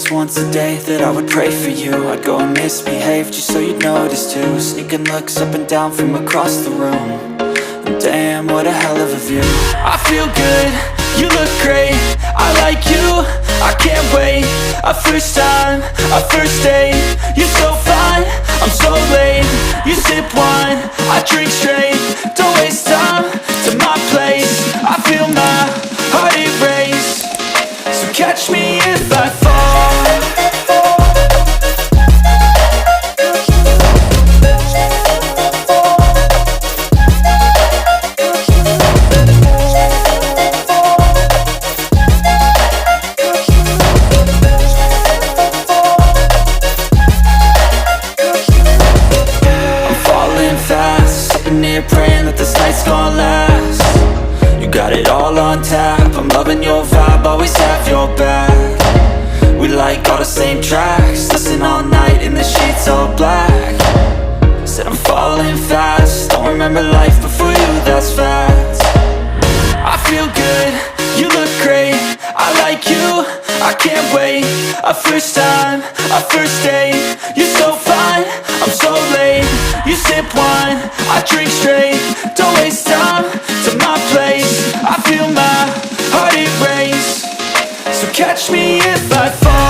just once a day that I would pray for you. I'd go and misbehave just so you'd notice too. Sneaking looks up and down from across the room. And damn, what a hell of a view. I feel good, you look great, I like you, I can't wait. A first time, a first date, you're so fine, I'm so late. You sip wine, I drink straight, don't waste time to my place. I feel my heart erase, so catch me if I fall. Praying that this night's gonna last. You got it all on tap, I'm loving your vibe, always have your back. We like all the same tracks, listen all night in the sheets all black. Said I'm falling fast, don't remember life before you, that's fact. I feel good, you look great, I like you, I can't wait. A first time, a first date, you're so fine, I'm so late. You sip wine, I drink straight, don't waste time to my place. I feel my heart erase, so catch me if I fall.